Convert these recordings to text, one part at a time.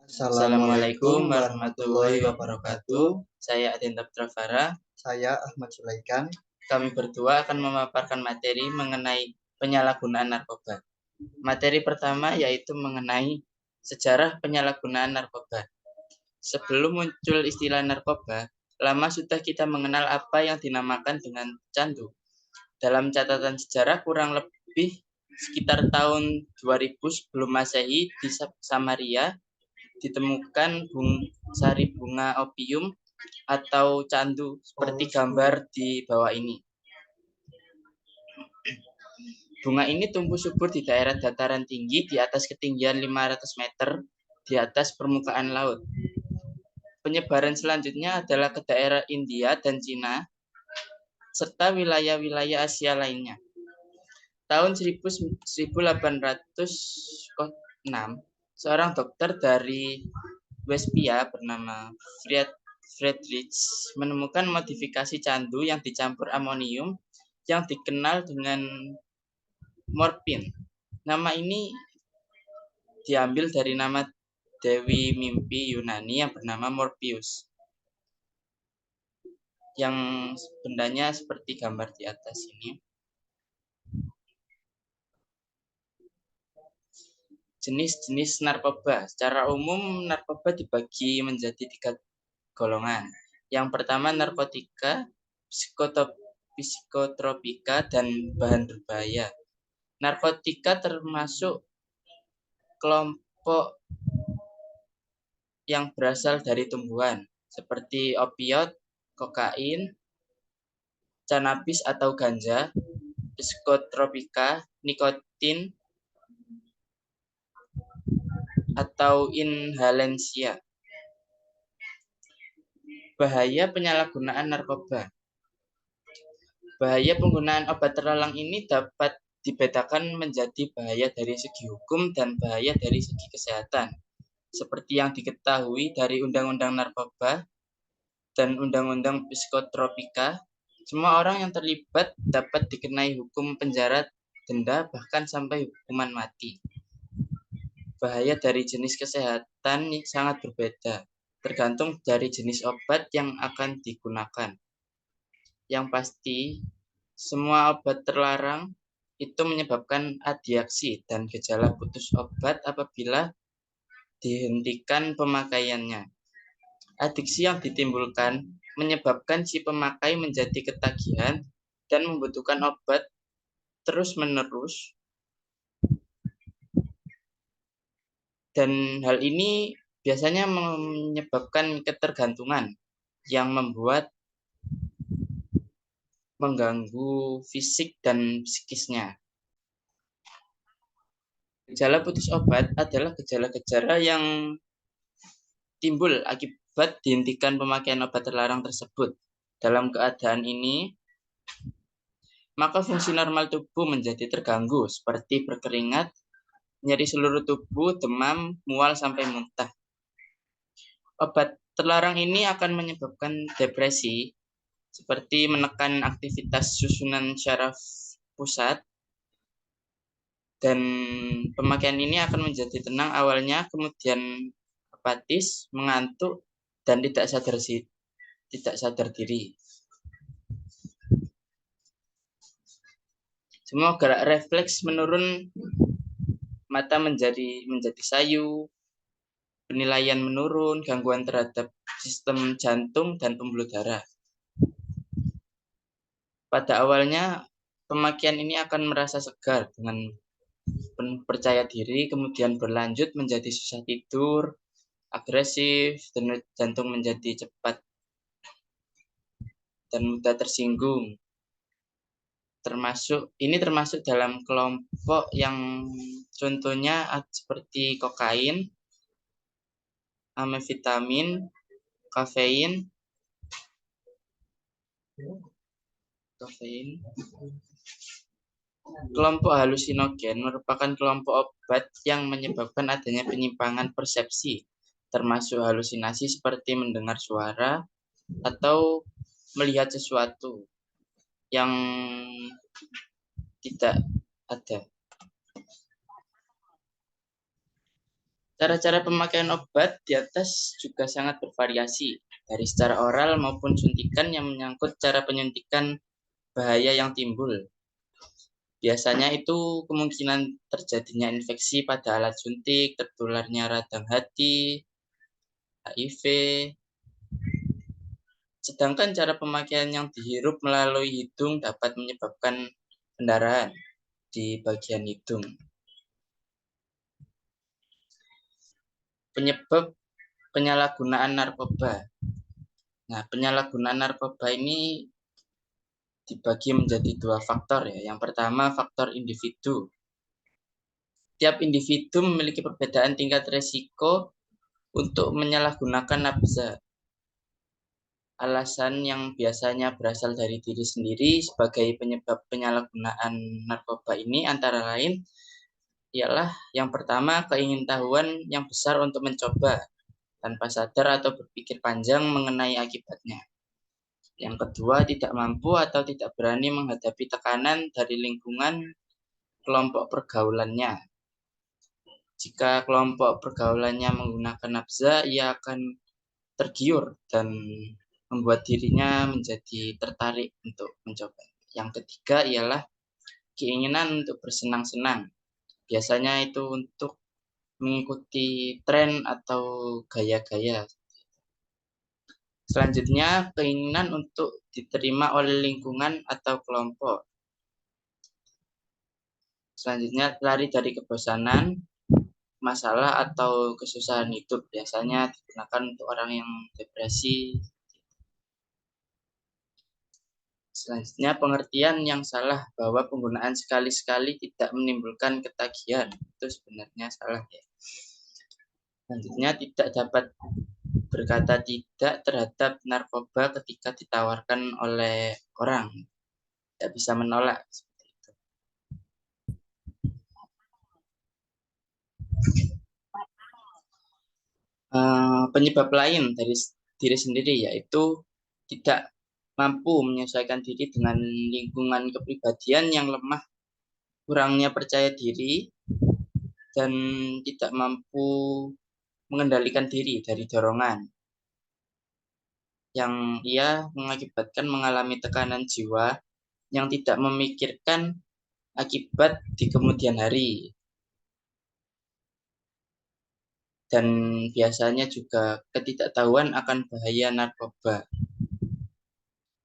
Assalamualaikum warahmatullahi wabarakatuh. Saya Adinda Putrafara. Saya Ahmad Sulaikan. Kami berdua akan memaparkan materi mengenai penyalahgunaan narkoba. Materi pertama yaitu mengenai sejarah penyalahgunaan narkoba. Sebelum muncul istilah narkoba, lama sudah kita mengenal apa yang dinamakan dengan candu. Dalam catatan sejarah kurang lebih sekitar tahun 2000 sebelum Masehi di Samaria ditemukan sari bunga opium atau candu seperti gambar di bawah ini. Bunga ini tumbuh subur di daerah dataran tinggi di atas ketinggian 500 meter di atas permukaan laut. Penyebaran selanjutnya adalah ke daerah India dan Cina serta wilayah-wilayah Asia lainnya. Tahun 1806, seorang dokter dari Westphia bernama Friedrich menemukan modifikasi candu yang dicampur amonium yang dikenal dengan morfin. Nama ini diambil dari nama dewi mimpi Yunani yang bernama Morpheus. Yang bendanya seperti gambar di atas ini. Jenis-jenis narkoba. Secara umum, narkoba dibagi menjadi 3 golongan. Yang pertama narkotika, psikotropika, dan bahan berbahaya. Narkotika termasuk kelompok yang berasal dari tumbuhan, seperti opiot, kokain, cannabis atau ganja, psikotropika, nikotin, atau inhalensia. Bahaya penyalahgunaan narkoba. Bahaya penggunaan obat terlarang ini dapat dibedakan menjadi bahaya dari segi hukum dan bahaya dari segi kesehatan. Seperti yang diketahui dari Undang-Undang Narkoba dan Undang-Undang Psikotropika, semua orang yang terlibat dapat dikenai hukum penjara, denda, bahkan sampai hukuman mati. Bahaya dari jenis kesehatan sangat berbeda, tergantung dari jenis obat yang akan digunakan. Yang pasti, semua obat terlarang itu menyebabkan adiaksi dan gejala putus obat apabila dihentikan pemakaiannya. Adiksi yang ditimbulkan menyebabkan si pemakai menjadi ketagihan dan membutuhkan obat terus-menerus. Dan hal ini biasanya menyebabkan ketergantungan yang membuat mengganggu fisik dan psikisnya. Gejala putus obat adalah gejala-gejala yang timbul akibat dihentikan pemakaian obat terlarang tersebut. Dalam keadaan ini, maka fungsi normal tubuh menjadi terganggu seperti berkeringat, nyeri seluruh tubuh, demam, mual sampai muntah. Obat terlarang ini akan menyebabkan depresi seperti menekan aktivitas susunan syaraf pusat, dan pemakaian ini akan menjadi tenang awalnya, kemudian apatis, mengantuk, dan tidak sadar diri. Semua gerak refleks menurun, mata menjadi sayu, penilaian menurun, gangguan terhadap sistem jantung dan pembuluh darah. Pada awalnya, pemakaian ini akan merasa segar dengan percaya diri, kemudian berlanjut menjadi susah tidur, agresif, denyut jantung menjadi cepat dan mudah tersinggung. Termasuk dalam kelompok yang contohnya seperti kokain, amfetamin, kafein. Kelompok halusinogen merupakan kelompok obat yang menyebabkan adanya penyimpangan persepsi, termasuk halusinasi seperti mendengar suara atau melihat sesuatu yang tidak ada. Cara-cara pemakaian obat di atas juga sangat bervariasi, dari secara oral maupun suntikan yang menyangkut cara penyuntikan bahaya yang timbul. Biasanya itu kemungkinan terjadinya infeksi pada alat suntik, tertularnya radang hati, HIV. Sedangkan cara pemakaian yang dihirup melalui hidung dapat menyebabkan pendarahan di bagian hidung. Penyebab penyalahgunaan narkoba. Nah, penyalahgunaan narkoba ini dibagi menjadi dua faktor ya. Yang pertama faktor individu. Tiap individu memiliki perbedaan tingkat risiko untuk menyalahgunakan nafsa. Alasan yang biasanya berasal dari diri sendiri sebagai penyebab penyalahgunaan narkoba ini antara lain ialah yang pertama keingintahuan yang besar untuk mencoba tanpa sadar atau berpikir panjang mengenai akibatnya. Yang kedua, tidak mampu atau tidak berani menghadapi tekanan dari lingkungan kelompok pergaulannya. Jika kelompok pergaulannya menggunakan nafza, ia akan tergiur dan membuat dirinya menjadi tertarik untuk mencoba. Yang ketiga ialah keinginan untuk bersenang-senang. Biasanya itu untuk mengikuti tren atau gaya-gaya. Selanjutnya, keinginan untuk diterima oleh lingkungan atau kelompok. Selanjutnya, lari dari kebosanan, masalah atau kesusahan hidup. Biasanya digunakan untuk orang yang depresi. Selanjutnya, pengertian yang salah bahwa penggunaan sekali-sekali tidak menimbulkan ketagihan. Itu sebenarnya salah ya. Selanjutnya, tidak dapat berkata tidak terhadap narkoba ketika ditawarkan oleh orang. Tidak bisa menolak. Penyebab lain dari diri sendiri yaitu tidak mampu menyesuaikan diri dengan lingkungan kepribadian yang lemah, kurangnya percaya diri, dan tidak mampu mengendalikan diri dari dorongan yang ia mengakibatkan mengalami tekanan jiwa yang tidak memikirkan akibat di kemudian hari. Dan biasanya juga ketidaktahuan akan bahaya narkoba.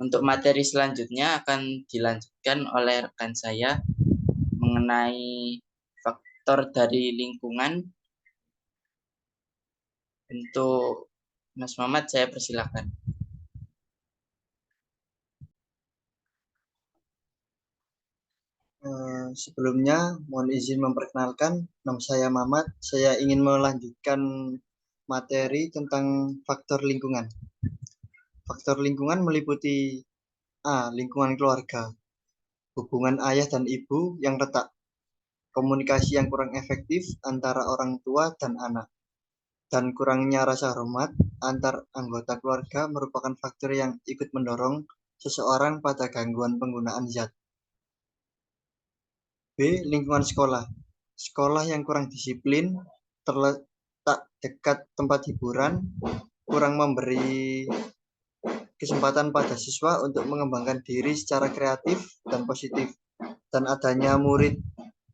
Untuk materi selanjutnya akan dilanjutkan oleh rekan saya mengenai faktor dari lingkungan. Untuk Mas Muhammad, saya persilakan. Sebelumnya, mohon izin memperkenalkan, nama saya Mamat. Saya ingin melanjutkan materi tentang faktor lingkungan. Faktor lingkungan meliputi A. Lingkungan keluarga, hubungan ayah dan ibu yang retak, komunikasi yang kurang efektif antara orang tua dan anak, dan kurangnya rasa hormat antar anggota keluarga merupakan faktor yang ikut mendorong seseorang pada gangguan penggunaan zat. B. Lingkungan sekolah. Sekolah yang kurang disiplin, terletak dekat tempat hiburan, kurang memberi kesempatan pada siswa untuk mengembangkan diri secara kreatif dan positif, dan adanya murid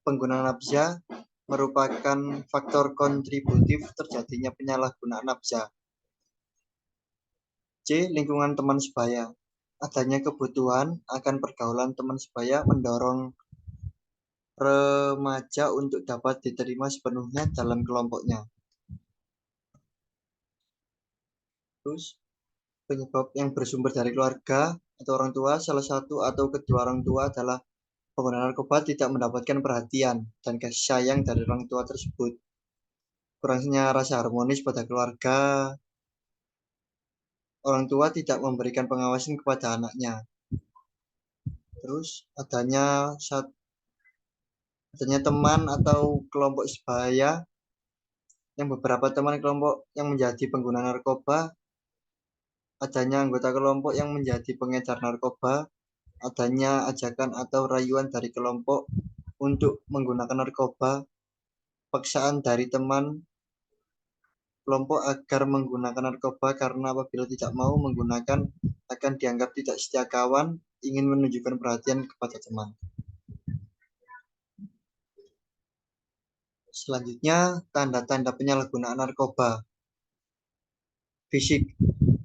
pengguna nafza merupakan faktor kontributif terjadinya penyalahgunaan nafza. C. Lingkungan teman sebaya. Adanya kebutuhan akan pergaulan teman sebaya mendorong remaja untuk dapat diterima sepenuhnya dalam kelompoknya. Terus, penyebab yang bersumber dari keluarga atau orang tua, salah satu atau kedua orang tua adalah pengguna narkoba tidak mendapatkan perhatian dan kasih sayang dari orang tua tersebut. Kurangnya rasa harmonis pada keluarga, orang tua tidak memberikan pengawasan kepada anaknya. Terus, adanya teman atau kelompok sebaya, yang beberapa teman kelompok yang menjadi pengguna narkoba, adanya anggota kelompok yang menjadi pengedar narkoba, adanya ajakan atau rayuan dari kelompok untuk menggunakan narkoba, paksaan dari teman kelompok agar menggunakan narkoba karena apabila tidak mau menggunakan akan dianggap tidak setia kawan, ingin menunjukkan perhatian kepada teman. Selanjutnya, tanda-tanda penyalahgunaan narkoba. Fisik,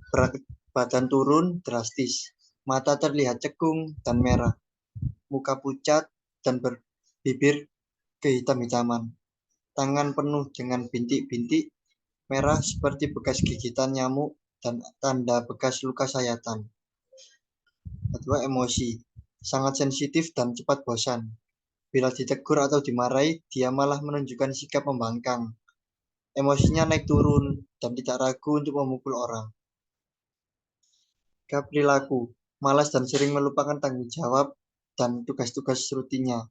berat badan turun drastis, mata terlihat cekung dan merah, muka pucat dan berbibir kehitam-hitaman, tangan penuh dengan bintik-bintik merah seperti bekas gigitan nyamuk dan tanda bekas luka sayatan. Kedua, emosi, sangat sensitif dan cepat bosan. Bila ditegur atau dimarahi, dia malah menunjukkan sikap membangkang. Emosinya naik turun dan tidak ragu untuk memukul orang. Perilaku, malas dan sering melupakan tanggung jawab dan tugas-tugas rutinnya.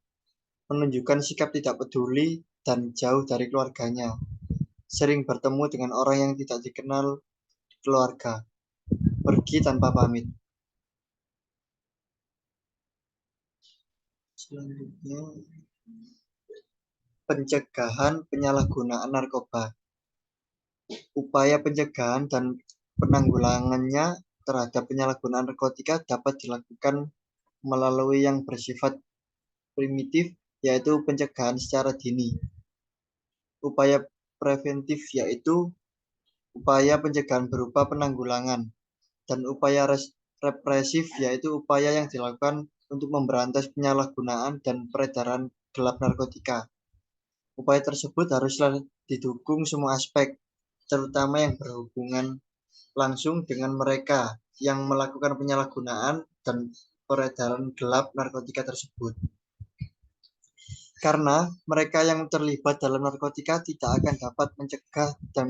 Menunjukkan sikap tidak peduli dan jauh dari keluarganya. Sering bertemu dengan orang yang tidak dikenal keluarga. Pergi tanpa pamit. Selanjutnya, pencegahan penyalahgunaan narkoba. Upaya pencegahan dan penanggulangannya terhadap penyalahgunaan narkotika dapat dilakukan melalui yang bersifat primitif, yaitu pencegahan secara dini. Upaya preventif yaitu upaya pencegahan berupa penanggulangan, dan upaya represif yaitu upaya yang dilakukan untuk memberantas penyalahgunaan dan peredaran gelap narkotika. Upaya tersebut haruslah didukung semua aspek, terutama yang berhubungan langsung dengan mereka yang melakukan penyalahgunaan dan peredaran gelap narkotika tersebut. Karena mereka yang terlibat dalam narkotika tidak akan dapat mencegah dan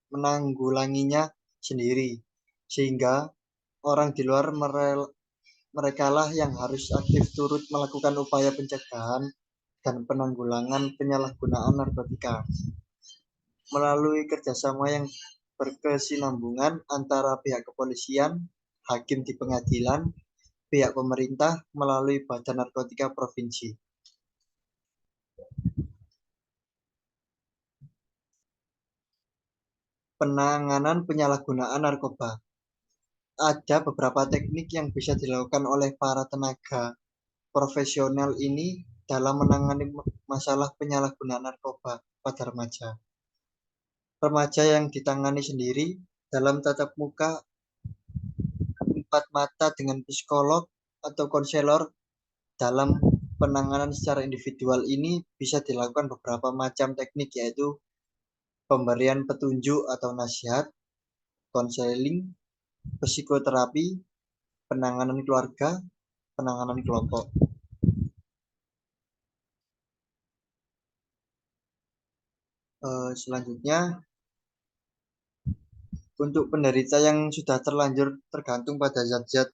menanggulanginya sendiri, sehingga orang di luar merekalah yang harus aktif turut melakukan upaya pencegahan dan penanggulangan penyalahgunaan narkotika melalui kerjasama yang berkesinambungan antara pihak kepolisian, hakim di pengadilan, pihak pemerintah melalui Badan Narkotika Provinsi. Penanganan penyalahgunaan narkoba. Ada beberapa teknik yang bisa dilakukan oleh para tenaga profesional ini dalam menangani masalah penyalahgunaan narkoba pada remaja. Remaja yang ditangani sendiri dalam tatap muka empat mata dengan psikolog atau konselor. Dalam penanganan secara individual ini bisa dilakukan beberapa macam teknik, yaitu pemberian petunjuk atau nasihat, konseling, psikoterapi, penanganan keluarga, penanganan kelompok. Selanjutnya, untuk penderita yang sudah terlanjur tergantung pada zat-zat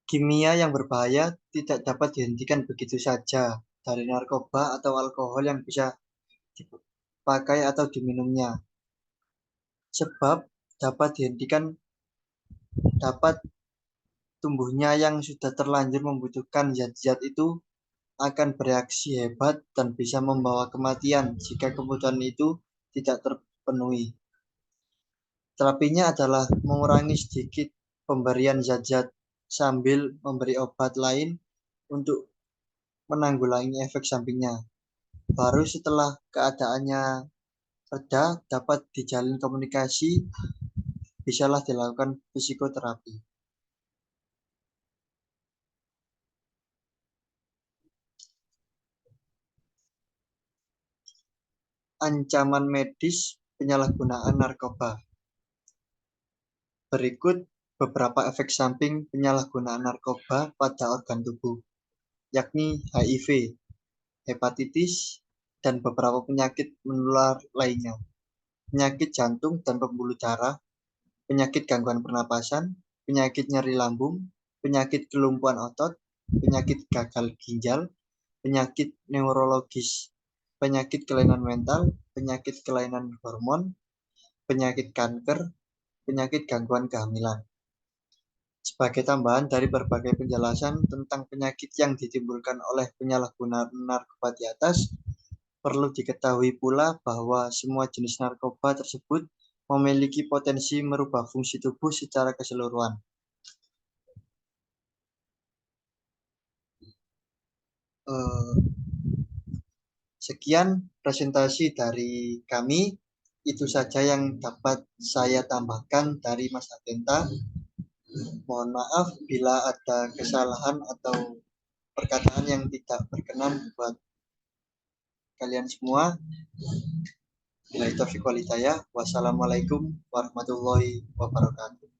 kimia yang berbahaya tidak dapat dihentikan begitu saja dari narkoba atau alkohol yang bisa dipakai atau diminumnya. Sebab dapat dihentikan dapat tumbuhnya yang sudah terlanjur membutuhkan zat-zat itu akan bereaksi hebat dan bisa membawa kematian jika kebutuhan itu tidak terpenuhi. Terapinya adalah mengurangi sedikit pemberian zat-zat sambil memberi obat lain untuk menanggulangi efek sampingnya. Baru setelah keadaannya reda dapat dijalin komunikasi, bisalah dilakukan psikoterapi. Ancaman medis penyalahgunaan narkoba. Berikut beberapa efek samping penyalahgunaan narkoba pada organ tubuh, yakni HIV, hepatitis, dan beberapa penyakit menular lainnya, penyakit jantung dan pembuluh darah, penyakit gangguan pernapasan, penyakit nyeri lambung, penyakit kelumpuhan otot, penyakit gagal ginjal, penyakit neurologis, penyakit kelainan mental, penyakit kelainan hormon, penyakit kanker, penyakit gangguan kehamilan. Sebagai tambahan dari berbagai penjelasan tentang penyakit yang ditimbulkan oleh penyalahgunaan narkoba di atas, Perlu diketahui pula bahwa semua jenis narkoba tersebut memiliki potensi merubah fungsi tubuh secara keseluruhan. Sekian presentasi dari kami. Itu saja yang dapat saya tambahkan dari Mas Atenta. Mohon maaf bila ada kesalahan atau perkataan yang tidak berkenan buat kalian semua. Bila itu Wassalamualaikum warahmatullahi wabarakatuh.